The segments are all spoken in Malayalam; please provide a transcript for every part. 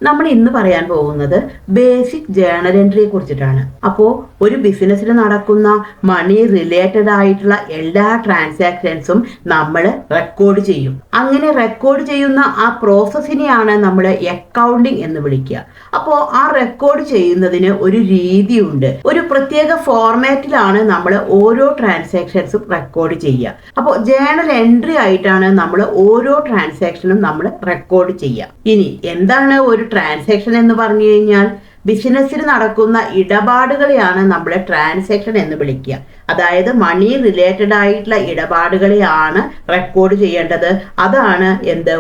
നമ്മൾ ഇന്ന് പറയാൻ പോകുന്നത് ബേസിക് ജേണൽ എൻട്രിയെ കുറിച്ചിട്ടാണ്. അപ്പോൾ ഒരു ബിസിനസ്സിൽ നടക്കുന്ന മണി റിലേറ്റഡ് ആയിട്ടുള്ള എല്ലാ ട്രാൻസാക്ഷൻസും നമ്മൾ റെക്കോർഡ് ചെയ്യും. അങ്ങനെ റെക്കോർഡ് ചെയ്യുന്ന ആ പ്രോസസ്സിനെയാണ് നമ്മൾ അക്കൗണ്ടിങ് എന്ന് വിളിക്കുക. അപ്പോൾ ആ റെക്കോർഡ് ചെയ്യുന്നതിന് ഒരു രീതിയുണ്ട്. ഒരു പ്രത്യേക ഫോർമാറ്റിലാണ് നമ്മൾ ഓരോ ട്രാൻസാക്ഷൻസും റെക്കോർഡ് ചെയ്യുക. അപ്പോൾ ജേണൽ എൻട്രി ആയിട്ടാണ് നമ്മൾ ഓരോ ട്രാൻസാക്ഷനും നമ്മൾ റെക്കോർഡ് ചെയ്യുക. ഇനി എന്താണ് ഒരു ട്രാൻസാക്ഷൻ എന്ന് പറഞ്ഞു കഴിഞ്ഞാൽ ബിസിനസ്സിൽ നടക്കുന്ന ഇടപാടുകളെയാണ് നമ്മൾ ട്രാൻസാക്ഷൻ എന്ന് വിളിക്കുക. അതായത് മണി റിലേറ്റഡ് ആയിട്ടുള്ള ഇടപാടുകളെയാണ് റെക്കോർഡ് ചെയ്യേണ്ടത്. അതാണ്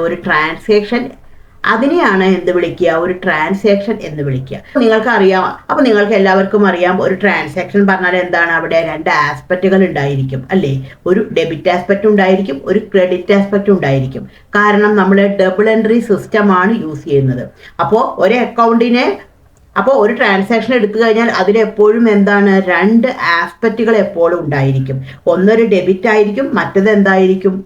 ഒരു ട്രാൻസാക്ഷൻ. അതിനെയാണ് വിളിക്കുക, ഒരു ട്രാൻസാക്ഷൻ എന്ന് വിളിക്കുക. നിങ്ങൾക്ക് അറിയാം, അപ്പൊ നിങ്ങൾക്ക് എല്ലാവർക്കും അറിയാം, ഒരു ട്രാൻസാക്ഷൻ പറഞ്ഞാൽ എന്താണ്? അവിടെ രണ്ട് ആസ്പെക്റ്റുകൾ ഉണ്ടായിരിക്കും അല്ലേ? ഒരു ഡെബിറ്റ് ആസ്പെക്റ്റ് ഉണ്ടായിരിക്കും, ഒരു ക്രെഡിറ്റ് ആസ്പെക്റ്റ് ഉണ്ടായിരിക്കും. കാരണം നമ്മൾ ഡബിൾ എൻട്രി സിസ്റ്റം ആണ് യൂസ് ചെയ്യുന്നത്. അപ്പോൾ ഒരു ട്രാൻസാക്ഷൻ എടുത്തു കഴിഞ്ഞാൽ അതിലെപ്പോഴും രണ്ട് ആസ്പെക്റ്റുകൾ എപ്പോഴും ഉണ്ടായിരിക്കും. ഒന്നൊരു ഡെബിറ്റ് ആയിരിക്കും, മറ്റത്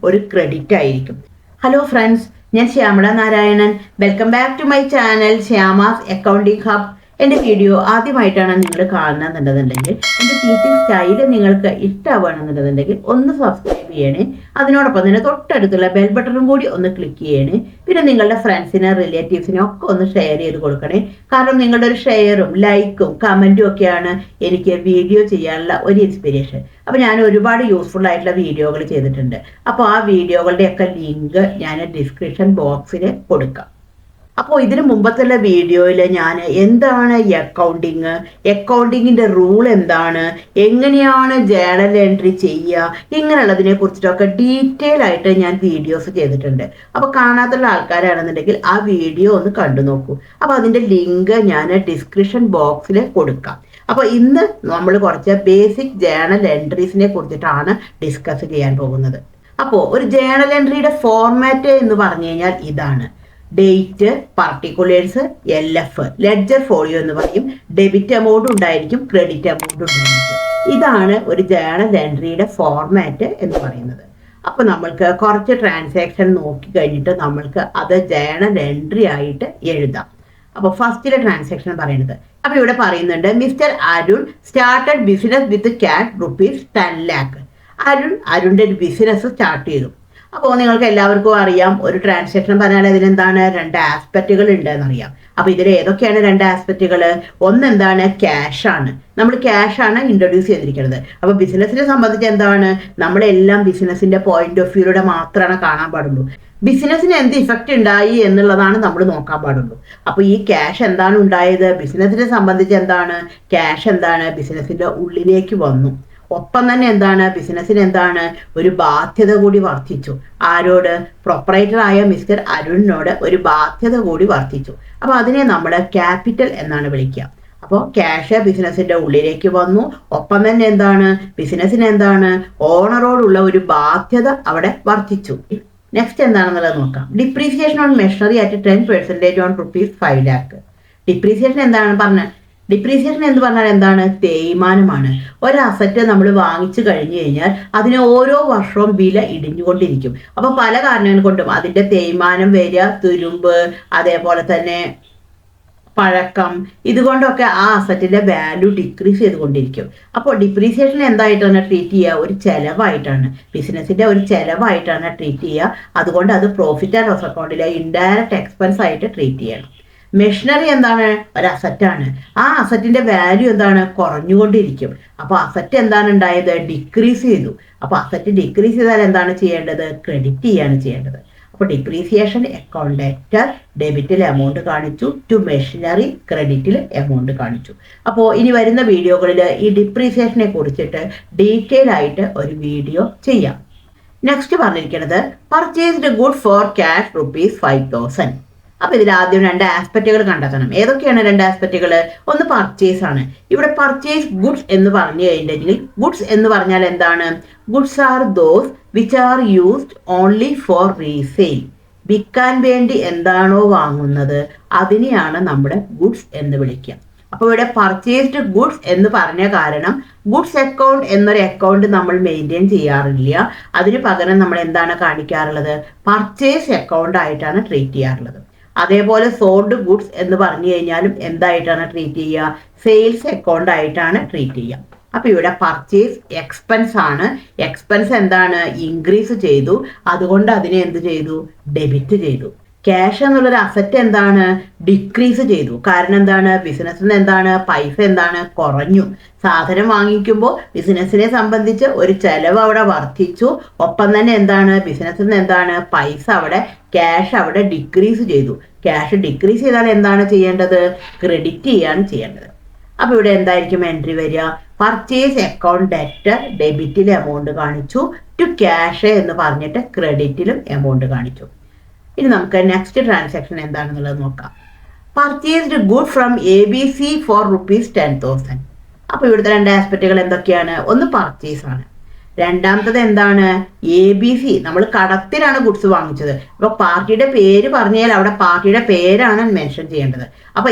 ഒരു ക്രെഡിറ്റ് ആയിരിക്കും. ഹലോ ഫ്രണ്ട്സ്, ഞാൻ Shyamala Narayanan. Welcome back to my channel Shyama's accounting hub. എൻ്റെ വീഡിയോ ആദ്യമായിട്ടാണ് നിങ്ങൾ കാണുന്നുണ്ടെന്നുണ്ടെങ്കിൽ, എൻ്റെ ടീച്ചിങ് സ്റ്റൈല് നിങ്ങൾക്ക് ഇഷ്ടമാവുകയാണെന്നുണ്ടെന്നുണ്ടെങ്കിൽ ഒന്ന് സബ്സ്ക്രൈബ് ചെയ്യണേ. അതിനോടൊപ്പം തന്നെ തൊട്ടടുത്തുള്ള ബെൽ ബട്ടണും കൂടി ഒന്ന് ക്ലിക്ക് ചെയ്യണേ. പിന്നെ നിങ്ങളുടെ ഫ്രണ്ട്സിന് റിലേറ്റീവ്സിനും ഒക്കെ ഒന്ന് ഷെയർ ചെയ്ത് കൊടുക്കണേ. കാരണം നിങ്ങളുടെ ഒരു ഷെയറും ലൈക്കും കമൻറ്റും ഒക്കെയാണ് എനിക്ക് വീഡിയോ ചെയ്യാനുള്ള ഒരു ഇൻസ്പിരേഷൻ. അപ്പോൾ ഞാൻ ഒരുപാട് യൂസ്ഫുൾ ആയിട്ടുള്ള വീഡിയോകൾ ചെയ്തിട്ടുണ്ട്. അപ്പോൾ ആ വീഡിയോകളുടെയൊക്കെ ലിങ്ക് ഞാൻ ഡിസ്ക്രിപ്ഷൻ ബോക്സിൽ കൊടുക്കാം. അപ്പോൾ ഇതിന് മുമ്പത്തുള്ള വീഡിയോയിൽ ഞാൻ എന്താണ് അക്കൗണ്ടിങ്ങിൻ്റെ റൂൾ എന്താണ്, എങ്ങനെയാണ് ജേണൽ എൻട്രി ചെയ്യുക, ഇങ്ങനെയുള്ളതിനെ കുറിച്ചിട്ടൊക്കെ ഡീറ്റെയിൽ ആയിട്ട് ഞാൻ വീഡിയോസ് ചെയ്തിട്ടുണ്ട്. അപ്പോൾ കാണാത്തുള്ള ആൾക്കാരാണെന്നുണ്ടെങ്കിൽ ആ വീഡിയോ ഒന്ന് കണ്ടു നോക്കൂ. അപ്പോൾ അതിൻ്റെ ലിങ്ക് ഞാൻ ഡിസ്ക്രിപ്ഷൻ ബോക്സിൽ കൊടുക്കാം. അപ്പോൾ ഇന്ന് നമ്മൾ കുറച്ച് ബേസിക് ജേണൽ എൻട്രീസിനെ കുറിച്ചിട്ടാണ് ഡിസ്കസ് ചെയ്യാൻ പോകുന്നത്. അപ്പോൾ ഒരു ജേണൽ എൻട്രിയുടെ ഫോർമാറ്റ് എന്ന് പറഞ്ഞു കഴിഞ്ഞാൽ ഇതാണ്: date, particulars, LF, ledger folio എന്ന് പറയും. ഡെബിറ്റ് എമൗണ്ട് ഉണ്ടായിരിക്കും, ക്രെഡിറ്റ് എമൗണ്ട് ഉണ്ടായിരിക്കും. ഇതാണ് ഒരു ജേണൽ എൻട്രിയുടെ ഫോർമാറ്റ് എന്ന് പറയുന്നത്. അപ്പോൾ നമ്മൾക്ക് കുറച്ച് ട്രാൻസാക്ഷൻ നോക്കി കഴിഞ്ഞിട്ട് നമ്മൾക്ക് അത് ജേണൽ എൻട്രി ആയിട്ട് എഴുതാം. അപ്പോൾ ഫസ്റ്റിലെ ട്രാൻസാക്ഷൻ പറയുന്നത്, അപ്പോൾ ഇവിടെ പറയുന്നുണ്ട്, mister Arun started business with cash ₹10 lakh. അരുണിന്റെ ഒരു ബിസിനസ് സ്റ്റാർട്ട് ചെയ്തു. അപ്പോൾ നിങ്ങൾക്ക് എല്ലാവർക്കും അറിയാം, ഒരു ട്രാൻസാക്ഷൻ പറഞ്ഞാൽ അതിനെന്താണ്? രണ്ട് ആസ്പെക്റ്റുകൾ ഉണ്ടെന്ന് അറിയാം. അപ്പോൾ ഇതിൽ ഏതൊക്കെയാണ് രണ്ട് ആസ്പെക്റ്റുകൾ? ഒന്ന് ക്യാഷാണ്. നമ്മൾ ക്യാഷാണ് ഇൻട്രൊഡ്യൂസ് ചെയ്തിരിക്കുന്നത്. അപ്പോൾ ബിസിനസ്സിനെ സംബന്ധിച്ച് നമ്മളെല്ലാം ബിസിനസ്സിന്റെ പോയിന്റ് ഓഫ് വ്യൂയിലൂടെ മാത്രമാണ് കാണാൻ പാടുള്ളൂ. ബിസിനസ്സിന് എന്ത് ഇഫക്റ്റ് ഉണ്ടായി എന്നുള്ളതാണ് നമ്മൾ നോക്കാൻ പാടുള്ളൂ. അപ്പോൾ ഈ ക്യാഷ് എന്താണ് ഉണ്ടായത്? ബിസിനസ്സിനെ സംബന്ധിച്ച് ക്യാഷ് ബിസിനസ്സിന്റെ ഉള്ളിലേക്ക് വന്നു. ഒപ്പം തന്നെ ബിസിനസ്സിന് ഒരു ബാധ്യത കൂടി വർദ്ധിച്ചു. ആരോട്? പ്രൊപ്പറേറ്റർ ആയ മിസ്റ്റർ അരുണിനോട് ഒരു ബാധ്യത കൂടി വർദ്ധിച്ചു. അപ്പോൾ അതിനെ നമ്മൾ ക്യാപിറ്റൽ എന്നാണ് വിളിക്കുക. അപ്പോൾ ക്യാഷ് ബിസിനസ്സിന്റെ ഉള്ളിലേക്ക് വന്നു. ഒപ്പം തന്നെ ബിസിനസ്സിന് ഓണറോടുള്ള ഒരു ബാധ്യത അവിടെ വർദ്ധിച്ചു. നെക്സ്റ്റ് എന്താണെന്നുള്ളത് നോക്കാം. Depreciation on machinery at 10% on ₹5 lakh. Depreciation depreciation എന്ന് പറഞ്ഞാൽ തേയ്മാനമാണ്. ഒരു അസറ്റ് നമ്മൾ വാങ്ങിച്ചു കഴിഞ്ഞു കഴിഞ്ഞാൽ അതിന് ഓരോ വർഷവും വില ഇടിഞ്ഞുകൊണ്ടിരിക്കും. അപ്പോൾ പല കാരണങ്ങൾ കൊണ്ടും അതിൻ്റെ തേയ്മാനം വരിക, തുരുമ്പ്, അതേപോലെ തന്നെ പഴക്കം, ഇതുകൊണ്ടൊക്കെ ആ അസറ്റിന്റെ വാല്യൂ ഡിക്രീസ് ചെയ്തുകൊണ്ടിരിക്കും. അപ്പോൾ ഡിപ്രീസിയേഷൻ എന്തായിട്ടാണ് ട്രീറ്റ് ചെയ്യുക? ഒരു ചെലവായിട്ടാണ്, ബിസിനസിന്റെ ഒരു ചെലവായിട്ടാണ് ട്രീറ്റ് ചെയ്യുക. അതുകൊണ്ട് അത് പ്രോഫിറ്റ് ആൻഡ് ലോസ് അക്കൗണ്ടിലെ ഇൻഡയറക്റ്റ് എക്സ്പെൻസ് ആയിട്ട് ട്രീറ്റ് ചെയ്യണം. മെഷീനറി ഒരു അസറ്റാണ്. ആ അസറ്റിന്റെ വാല്യൂ കുറഞ്ഞുകൊണ്ടിരിക്കും. അപ്പോൾ അസറ്റ് ഉണ്ടായത്? ഡിക്രീസ് ചെയ്തു. അപ്പോൾ അസറ്റ് ഡിക്രീസ് ചെയ്താൽ എന്താണ് ചെയ്യേണ്ടത്? ക്രെഡിറ്റ് ചെയ്യാണ് ചെയ്യേണ്ടത്. അപ്പോൾ ഡിപ്രീസിയേഷൻ അക്കൗണ്ട് ഡെറ്റർ ഡെബിറ്റിൽ എമൗണ്ട് കാണിച്ചു, ടു മെഷീനറി ക്രെഡിറ്റിൽ എമൗണ്ട് കാണിച്ചു. അപ്പോൾ ഇനി വരുന്ന വീഡിയോകളിൽ ഈ ഡിപ്രീസിയേഷനെ കുറിച്ചിട്ട് ഡീറ്റെയിൽ ആയിട്ട് ഒരു വീഡിയോ ചെയ്യാം. നെക്സ്റ്റ് പറഞ്ഞിരിക്കുന്നത്, പർച്ചേസ്ഡ് ഗുഡ് ഫോർ ക്യാഷ് ₹5,000. അപ്പോൾ ഇതിൽ ആദ്യം രണ്ട് ആസ്പെക്റ്റുകൾ കണ്ടെത്തണം. ഏതൊക്കെയാണ് രണ്ട് ആസ്പെക്റ്റുകൾ? ഒന്ന് പർച്ചേസ് ആണ്. ഇവിടെ പർച്ചേസ് ഗുഡ്സ് എന്ന് പറഞ്ഞു കഴിഞ്ഞിട്ടുണ്ടെങ്കിൽ, ഗുഡ്സ് എന്ന് പറഞ്ഞാൽ എന്താണ്? Goods are those which are used only for resale. വിൽക്കാൻ വേണ്ടി എന്താണോ വാങ്ങുന്നത് അതിനെയാണ് നമ്മുടെ ഗുഡ്സ് എന്ന് വിളിക്കുക. അപ്പോൾ ഇവിടെ പർച്ചേസ്ഡ് ഗുഡ്സ് എന്ന് പറഞ്ഞ കാരണം ഗുഡ്സ് അക്കൗണ്ട് എന്നൊരു അക്കൗണ്ട് നമ്മൾ മെയിൻറ്റെയിൻ ചെയ്യാറില്ല. അതിന് പകരം നമ്മൾ എന്താണ് കാണിക്കാറുള്ളത്? പർച്ചേസ് അക്കൗണ്ട് ആയിട്ടാണ് ട്രീറ്റ് ചെയ്യാറുള്ളത്. അതേപോലെ സോൾഡ് ഗുഡ്സ് എന്ന് പറഞ്ഞു കഴിഞ്ഞാലും എന്തായിട്ടാണ് ട്രീറ്റ് ചെയ്യുക? സെയിൽസ് അക്കൗണ്ട് ആയിട്ടാണ് ട്രീറ്റ് ചെയ്യുക. അപ്പൊ ഇവിടെ പർച്ചേസ് എക്സ്പെൻസ് ആണ്. എക്സ്പെൻസ് എന്താണ്? ഇൻക്രീസ് ചെയ്തു. അതുകൊണ്ട് അതിനെ എന്ത് ചെയ്തു? ഡെബിറ്റ് ചെയ്തു. ക്യാഷ് എന്നുള്ളൊരു അസറ്റ് എന്താണ്? ഡിക്രീസ് ചെയ്തു. കാരണം എന്താണ്? ബിസിനസ്സിന് എന്താണ്? പൈസ എന്താണ്? കുറഞ്ഞു. സാധനം വാങ്ങിക്കുമ്പോൾ ബിസിനസ്സിനെ സംബന്ധിച്ച് ഒരു ചെലവ് അവിടെ വർദ്ധിച്ചു. ഒപ്പം തന്നെ എന്താണ്? ബിസിനസ്സിന് എന്താണ്? പൈസ അവിടെ, ക്യാഷ് അവിടെ ഡിക്രീസ് ചെയ്തു. ക്യാഷ് ഡിക്രീസ് ചെയ്താൽ എന്താണ് ചെയ്യേണ്ടത്? ക്രെഡിറ്റ് ചെയ്യാണ് ചെയ്യേണ്ടത്. അപ്പൊ ഇവിടെ എന്തായിരിക്കും എൻട്രി വരിക? പർച്ചേസ് അക്കൗണ്ട് ഡെറ്റ് ഡെബിറ്റിൽ എമൗണ്ട് കാണിച്ചു, ടു ക്യാഷ് എന്ന് പറഞ്ഞിട്ട് ക്രെഡിറ്റിലും എമൗണ്ട് കാണിച്ചു. ഇനി നമുക്ക് നെക്സ്റ്റ് ട്രാൻസാക്ഷൻ എന്താണെന്നുള്ളത് നോക്കാം. Purchased good from ABC for ₹10,000. അപ്പോൾ ഇവിടുത്തെ രണ്ട് ആസ്പെക്റ്റുകൾ എന്തൊക്കെയാണ്? ഒന്ന് പർച്ചേസ് ആണ്, രണ്ടാമത്തത് എന്താണ്? ABC. നമ്മൾ കടത്തിലാണ് ഗുഡ്സ് വാങ്ങിച്ചത്. അപ്പോൾ പാർട്ടിയുടെ പേര് പറഞ്ഞാൽ അവിടെ പാർട്ടിയുടെ പേരാണ് മെൻഷൻ ചെയ്യേണ്ടത്. അപ്പോൾ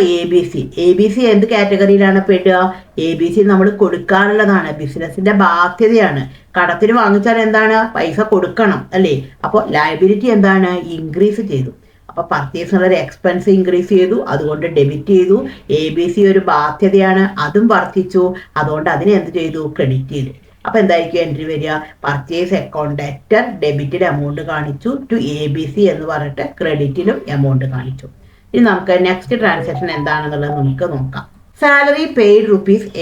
ABC എന്ത് കാറ്റഗറിയിലാണ് പെടുക? ABC നമ്മൾ കൊടുക്കാനുള്ളതാണ്, ബിസിനസിന്റെ ബാധ്യതയാണ്. കടത്തിന് വാങ്ങിച്ചാൽ എന്താണ്? പൈസ കൊടുക്കണം അല്ലേ? അപ്പോൾ ലയബിലിറ്റി എന്താണ്? ഇൻക്രീസ് ചെയ്തു. അപ്പൊ പർച്ചേസ് എന്നുള്ള എക്സ്പെൻസ് ഇൻക്രീസ് ചെയ്തു, അതുകൊണ്ട് ഡെബിറ്റ് ചെയ്തു. ABC ഒരു ബാധ്യതയാണ്, അതും വർദ്ധിച്ചു, അതുകൊണ്ട് അതിനെ എന്ത് ചെയ്തു? ക്രെഡിറ്റ് ചെയ്തു. അപ്പൊ എന്തായിരിക്കും എൻട്രി വരിക? പർച്ചേസ് അക്കൗണ്ട് ഡെറ്റർ ഡെബിറ്റിൽ എമൗണ്ട് കാണിച്ചു, ടു ABC എന്ന് പറഞ്ഞിട്ട് ക്രെഡിറ്റിലും എമൗണ്ട് കാണിച്ചു. ഇനി നമുക്ക് നെക്സ്റ്റ് ട്രാൻസാക്ഷൻ എന്താണെന്നുള്ളത് നമുക്ക് നോക്കാം. Salary paid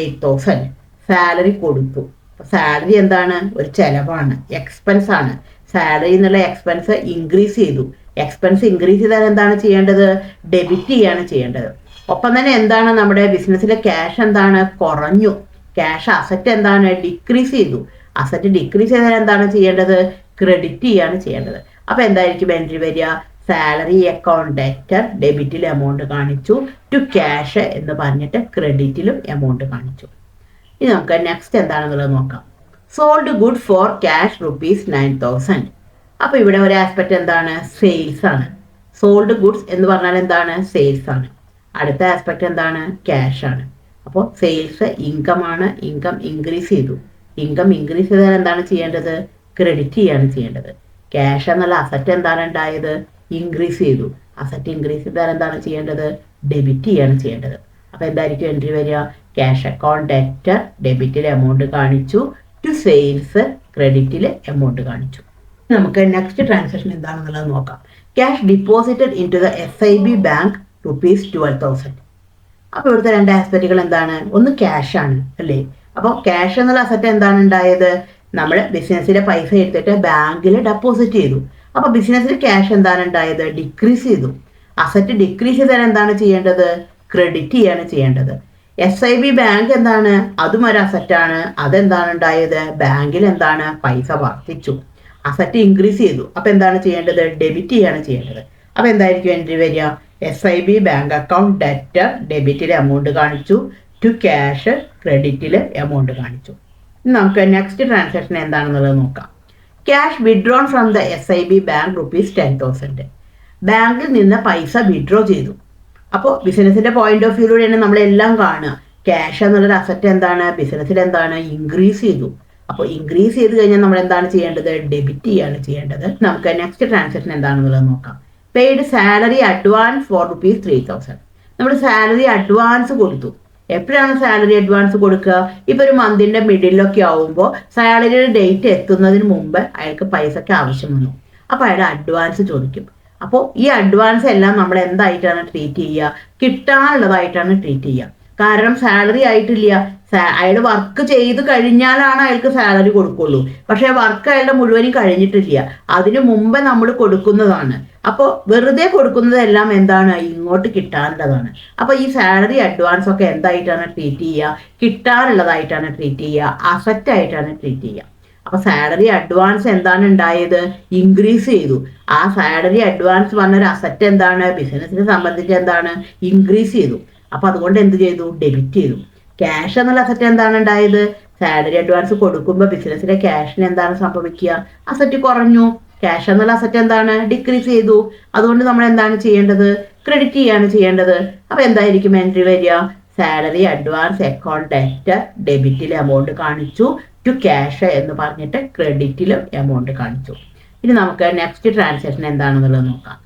₹8,000. സാലറി കൊടുത്തു. സാലറി എന്താണ്? ഒരു ചെലവാണ്, എക്സ്പെൻസ് ആണ്. സാലറി എന്നുള്ള എക്സ്പെൻസ് ഇൻക്രീസ് ചെയ്തു. എക്സ്പെൻസ് ഇൻക്രീസ് ചെയ്താൽ എന്താണ് ചെയ്യേണ്ടത്? ഡെബിറ്റ് ചെയ്യാണ് ചെയ്യേണ്ടത്. ഒപ്പം തന്നെ എന്താണ്? നമ്മുടെ ബിസിനസ്സിലെ ക്യാഷ് എന്താണ്? കുറഞ്ഞു. ക്യാഷ് അസറ്റ് എന്താണ്? ഡിക്രീസ് ചെയ്തു. അസറ്റ് ഡിക്രീസ് ചെയ്താൽ എന്താണ് ചെയ്യേണ്ടത്? ക്രെഡിറ്റ് ചെയ്യാണ് ചെയ്യേണ്ടത്. അപ്പൊ എന്തായിരിക്കും എൻട്രി വരിക? സാലറി അക്കൗണ്ട് ഡെറ്റർ ഡെബിറ്റിൽ എമൗണ്ട് കാണിച്ചു, ടു ക്യാഷ് എന്ന് പറഞ്ഞിട്ട് ക്രെഡിറ്റിലും എമൗണ്ട് കാണിച്ചു. ഇനി നമുക്ക് നെക്സ്റ്റ് എന്താണെന്നുള്ളത് നോക്കാം. Sold good for cash ₹9,000. അപ്പൊ ഇവിടെ ഒരു ആസ്പെക്ട് എന്താണ്? സെയിൽസ് ആണ്. സോൾഡ് ഗുഡ്സ് എന്ന് പറഞ്ഞാൽ എന്താണ്? സെയിൽസ് ആണ്. അടുത്ത ആസ്പെക്ട് എന്താണ്? ക്യാഷ് ആണ്. അപ്പോൾ സെയിൽസ് ഇൻകം ആണ്, ഇൻകം ഇൻക്രീസ് ചെയ്തു. ഇൻകം ഇൻക്രീസ് ചെയ്താൽ എന്താണ് ചെയ്യേണ്ടത്? ക്രെഡിറ്റ് ചെയ്യാണ് ചെയ്യേണ്ടത്. ക്യാഷ് എന്നുള്ള അസറ്റ് എന്താണ് ഉണ്ടായത്? ഇൻക്രീസ് ചെയ്തു. അസറ്റ് ഇൻക്രീസ് ചെയ്താൽ എന്താണ് ചെയ്യേണ്ടത്? ഡെബിറ്റ് ചെയ്യാണ് ചെയ്യേണ്ടത്. അപ്പൊ എന്തായിരിക്കും എൻട്രി വരിക? ക്യാഷ് അക്കൗണ്ട് ഡെറ്റർ ഡെബിറ്റിൽ എമൗണ്ട് കാണിച്ചു, ടു സെയിൽസ് ക്രെഡിറ്റിൽ എമൗണ്ട് കാണിച്ചു. നമുക്ക് നെക്സ്റ്റ് ട്രാൻസാക്ഷൻ എന്താണെന്നുള്ളത് നോക്കാം. Cash deposited into the SIB bank ₹12,000. അപ്പോൾ ഇവിടുത്തെ രണ്ട് ആസ്പെക്റ്റുകൾ എന്താണ്? ഒന്ന് ക്യാഷ് ആണ് അല്ലേ? അപ്പോൾ ക്യാഷ് എന്നുള്ള അസറ്റ് എന്താണ് ഉണ്ടായത്? നമ്മൾ ബിസിനസ്സിലെ പൈസ എടുത്തിട്ട് ബാങ്കിൽ ഡെപ്പോസിറ്റ് ചെയ്തു. അപ്പോൾ ബിസിനസ്സിൽ ക്യാഷ് എന്താണ് ഉണ്ടായത്? ഡിക്രീസ് ചെയ്തു. അസറ്റ് ഡിക്രീസ് ചെയ്താൽ എന്താണ് ചെയ്യേണ്ടത്? ക്രെഡിറ്റ് ചെയ്യാണ് ചെയ്യേണ്ടത്. SIB ബാങ്ക് എന്താണ്? അതും ഒരു അസറ്റാണ്. അതെന്താണ് ഉണ്ടായത്? ബാങ്കിൽ എന്താണ്? പൈസ വർദ്ധിച്ചു. അസറ്റ് ഇൻക്രീസ് ചെയ്തു. അപ്പൊ എന്താണ് ചെയ്യേണ്ടത്? ഡെബിറ്റ് ചെയ്യാണ് ചെയ്യേണ്ടത്. അപ്പൊ എന്തായിരിക്കും എൻട്രി വരിക? SIB ബാങ്ക് അക്കൗണ്ട് ഡെറ്റർ ഡെബിറ്റിൽ എമൗണ്ട് കാണിച്ചു, ടു ക്യാഷ് ക്രെഡിറ്റിൽ എമൗണ്ട് കാണിച്ചു. നമുക്ക് നെക്സ്റ്റ് ട്രാൻസാക്ഷൻ എന്താണെന്നുള്ളത് നോക്കാം. Cash withdrawn from the SIB bank ₹10,000. ബാങ്കിൽ നിന്ന് പൈസ വിഡ്രോ ചെയ്തു. അപ്പോൾ ബിസിനസിന്റെ പോയിന്റ് ഓഫ് വ്യൂയിലൂടെയാണ് നമ്മളെല്ലാം കാണുക. ക്യാഷ് എന്നുള്ളൊരു അസറ്റ് എന്താണ്? ബിസിനസ്സിൽ എന്താണ്? ഇൻക്രീസ് ചെയ്തു. അപ്പോൾ ഇൻക്രീസ് ചെയ്ത് കഴിഞ്ഞാൽ നമ്മൾ എന്താണ് ചെയ്യേണ്ടത്? ഡെബിറ്റ് ചെയ്യാണ് ചെയ്യേണ്ടത്. നമുക്ക് നെക്സ്റ്റ് ട്രാൻസാക്ഷൻ എന്താണെന്നുള്ളത് നോക്കാം. Paid salary advance four ₹3,000. നമ്മൾ സാലറി അഡ്വാൻസ് കൊടുത്തു. എപ്പോഴാണ് സാലറി അഡ്വാൻസ് കൊടുക്കുക? ഇപ്പൊ ഒരു മന്തിന്റെ മിഡിലൊക്കെ ആവുമ്പോൾ സാലറിയുടെ ഡേറ്റ് എത്തുന്നതിന് മുമ്പ് അയാൾക്ക് പൈസക്ക് ആവശ്യം വന്നു. അപ്പൊ അയാൾ അഡ്വാൻസ് ചോദിക്കും. അപ്പോൾ ഈ അഡ്വാൻസ് എല്ലാം നമ്മൾ എന്തായിട്ടാണ് ട്രീറ്റ് ചെയ്യുക? കിട്ടാനുള്ളതായിട്ടാണ് ട്രീറ്റ് ചെയ്യുക. കാരണം സാലറി ആയിട്ടില്ല. അയാൾ വർക്ക് ചെയ്ത് കഴിഞ്ഞാലാണ് അയാൾക്ക് സാലറി കൊടുക്കുള്ളൂ. പക്ഷെ വർക്ക് അയാളുടെ മുഴുവനും കഴിഞ്ഞിട്ടില്ല. അതിനു മുമ്പേ നമ്മൾ കൊടുക്കുന്നതാണ്. അപ്പോൾ വെറുതെ കൊടുക്കുന്നതെല്ലാം എന്താണ്? ഇങ്ങോട്ട് കിട്ടാനുള്ളതാണ്. അപ്പൊ ഈ സാലറി അഡ്വാൻസ് ഒക്കെ എന്തായിട്ടാണ് ട്രീറ്റ് ചെയ്യുക? കിട്ടാനുള്ളതായിട്ടാണ് ട്രീറ്റ് ചെയ്യുക, അസറ്റ് ആയിട്ടാണ് ട്രീറ്റ് ചെയ്യുക. അപ്പൊ സാലറി അഡ്വാൻസ് എന്താണ് ഉണ്ടായത്? ഇൻക്രീസ് ചെയ്തു. ആ സാലറി അഡ്വാൻസ് പറഞ്ഞൊരു അസറ്റ് എന്താണ്? ബിസിനസിനെ സംബന്ധിച്ച് എന്താണ്? ഇൻക്രീസ് ചെയ്തു. അപ്പൊ അതുകൊണ്ട് എന്ത് ചെയ്തു? ഡെബിറ്റ് ചെയ്തു. ക്യാഷ് എന്നുള്ള അസറ്റ് എന്താണ് ഉണ്ടായത്? സാലറി അഡ്വാൻസ് കൊടുക്കുമ്പോൾ ബിസിനസ്സിലെ ക്യാഷിന് എന്താണ് സംഭവിക്കുക? അസറ്റ് കുറഞ്ഞു. ക്യാഷ് എന്നുള്ള അസറ്റ് എന്താണ്? ഡിക്രീസ് ചെയ്തു. അതുകൊണ്ട് നമ്മൾ എന്താണ് ചെയ്യേണ്ടത്? ക്രെഡിറ്റ് ചെയ്യാണ് ചെയ്യേണ്ടത്. അപ്പൊ എന്തായിരിക്കും എൻട്രി വരിക? സാലറി അഡ്വാൻസ് അക്കൗണ്ട് ഡെറ്റർ ഡെബിറ്റിൽ എമൗണ്ട് കാണിച്ചു, ടു ക്യാഷ് എന്ന് പറഞ്ഞിട്ട് ക്രെഡിറ്റിലും എമൗണ്ട് കാണിച്ചു. ഇനി നമുക്ക് നെക്സ്റ്റ് ട്രാൻസാക്ഷൻ എന്താണെന്നുള്ളത് നോക്കാം.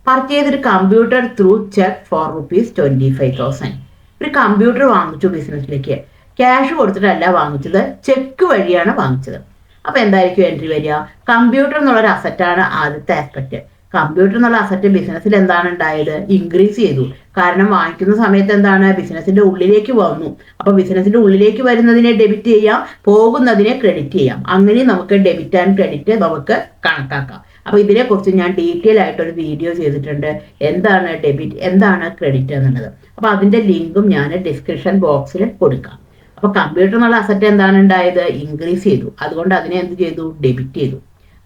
പർച്ചേസ് ഒരു കമ്പ്യൂട്ടർ ത്രൂ ചെക്ക് ഫോർ ₹25,000. ഒരു കമ്പ്യൂട്ടർ വാങ്ങിച്ചു ബിസിനസ്സിലേക്ക്. ക്യാഷ് കൊടുത്തിട്ടല്ല വാങ്ങിച്ചത്, ചെക്ക് വഴിയാണ് വാങ്ങിച്ചത്. അപ്പൊ എന്തായിരിക്കും എൻട്രി വരിക? കമ്പ്യൂട്ടർ എന്നുള്ളൊരു അസറ്റാണ് ആദ്യത്തെ ആസ്പെക്ട്. കമ്പ്യൂട്ടർ എന്നുള്ള അസറ്റ് ബിസിനസ്സിൽ എന്താണ് ഉണ്ടായത്? ഇൻക്രീസ് ചെയ്തു. കാരണം വാങ്ങിക്കുന്ന സമയത്ത് എന്താണ്? ബിസിനസിന്റെ ഉള്ളിലേക്ക് വന്നു. അപ്പൊ ബിസിനസിന്റെ ഉള്ളിലേക്ക് വരുന്നതിനെ ഡെബിറ്റ് ചെയ്യാം, പോകുന്നതിനെ ക്രെഡിറ്റ് ചെയ്യാം. അങ്ങനെ നമുക്ക് ഡെബിറ്റ് ആൻഡ് ക്രെഡിറ്റ് നമുക്ക് കണക്കാക്കാം. അപ്പൊ ഇതിനെക്കുറിച്ച് ഞാൻ ഡീറ്റെയിൽ ആയിട്ടൊരു വീഡിയോ ചെയ്തിട്ടുണ്ട്. എന്താണ് ഡെബിറ്റ്, എന്താണ് ക്രെഡിറ്റ് എന്നുള്ളത്. അപ്പൊ അതിന്റെ ലിങ്കും ഞാൻ ഡിസ്ക്രിപ്ഷൻ ബോക്സിൽ കൊടുക്കാം. അപ്പൊ കമ്പ്യൂട്ടർ എന്നുള്ള അസറ്റ് എന്താണ് ഉണ്ടായത്? ഇൻക്രീസ് ചെയ്തു. അതുകൊണ്ട് അതിനെ എന്ത് ചെയ്തു? ഡെബിറ്റ് ചെയ്തു.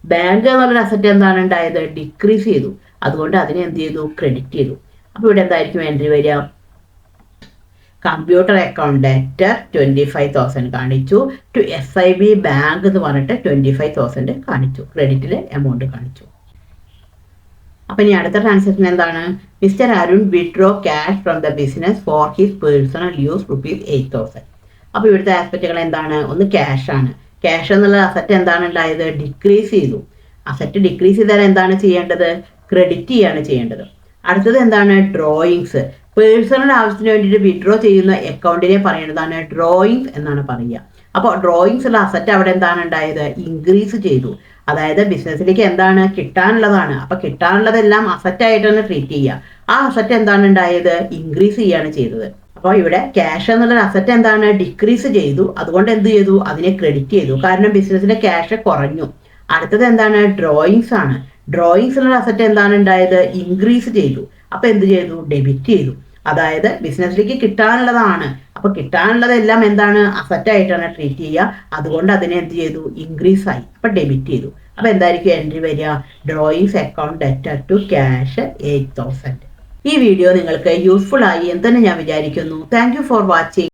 ബാങ്ക് എന്നുള്ള അസറ്റ് എന്താണ് ഉണ്ടായത്? ഡിക്രീസ് ചെയ്തു. അതുകൊണ്ട് അതിനെ എന്ത് ചെയ്തു? ക്രെഡിറ്റ് ചെയ്തു. അപ്പൊ ഇവിടെ എന്തായിരിക്കും എൻട്രി വരിക? കമ്പ്യൂട്ടർ അക്കൗണ്ട് ഡെറ്റർ 25,000 കാണിച്ചു. ടു SIB ബാങ്ക് എന്ന് പറഞ്ഞിട്ട് 25,000 കാണിച്ചു. ക്രെഡിറ്റിലെ എമൗണ്ട് കാണിച്ചു. അപ്പൊ ഇനി അടുത്ത ട്രാൻസാക്ഷൻ എന്താണ്? Mister Arun withdraw cash from the business for his personal use ₹8,000. അപ്പൊ ഇവിടുത്തെ ആസ്പെക്റ്റുകൾ എന്താണ്? ഒന്ന് ക്യാഷ് ആണ്. ക്യാഷ് എന്നുള്ള അസറ്റ് എന്താണ് ഉണ്ടായത്? ഡിക്രീസ് ചെയ്തു. അസറ്റ് ഡിക്രീസ് ചെയ്താൽ എന്താണ് ചെയ്യേണ്ടത്? ക്രെഡിറ്റ് ചെയ്യാണ് ചെയ്യേണ്ടത്. അടുത്തത് എന്താണ്? ഡ്രോയിങ്സ്. പേഴ്സണൽ ആവശ്യത്തിന് വേണ്ടിയിട്ട് വിഡ്രോ ചെയ്യുന്ന അക്കൗണ്ടിനെ പറയുന്നതാണ് ഡ്രോയിങ്സ് എന്നാണ് പറയുക. അപ്പോൾ ഡ്രോയിങ്സ് ഉള്ള അസറ്റ് അവിടെ എന്താണ് ഉണ്ടായത്? ഇൻക്രീസ് ചെയ്തു. അതായത് ബിസിനസ്സിലേക്ക് എന്താണ് കിട്ടാനുള്ളതാണ്. അപ്പൊ കിട്ടാനുള്ളതെല്ലാം അസറ്റായിട്ടാണ് ട്രീറ്റ് ചെയ്യുക. ആ അസറ്റ് എന്താണ് ഉണ്ടായത്? ഇൻക്രീസ് ചെയ്യാണ് ചെയ്തത്. അപ്പോൾ ഇവിടെ ക്യാഷ് എന്നുള്ള അസറ്റ് എന്താണ്? ഡിക്രീസ് ചെയ്തു. അതുകൊണ്ട് എന്ത് ചെയ്തു? അതിനെ ക്രെഡിറ്റ് ചെയ്തു. കാരണം ബിസിനസ്സിന്റെ ക്യാഷ് കുറഞ്ഞു. അടുത്തത് എന്താണ്? ഡ്രോയിങ്സ് ആണ്. ഡ്രോയിങ്സ് എന്നുള്ള അസറ്റ് എന്താണ് ഉണ്ടായത്? ഇൻക്രീസ് ചെയ്തു. അപ്പൊ എന്ത് ചെയ്തു? ഡെബിറ്റ് ചെയ്തു. അതായത് ബിസിനസ്സിലേക്ക് കിട്ടാനുള്ളതാണ്. അപ്പൊ കിട്ടാനുള്ളതെല്ലാം എന്താണ്? അസറ്റ് ആയിട്ടാണ് ട്രീറ്റ് ചെയ്യുക. അതുകൊണ്ട് അതിനെ എന്ത് ചെയ്തു? ഇൻക്രീസ് ആയി. അപ്പൊ ഡെബിറ്റ് ചെയ്തു. അപ്പൊ എന്തായിരിക്കും എൻട്രി വരിക? Drawings account debtor to cash 8,000. ഈ വീഡിയോ നിങ്ങൾക്ക് യൂസ്ഫുൾ ആയി എന്ന് തന്നെ ഞാൻ വിചാരിക്കുന്നു. Thank you for watching.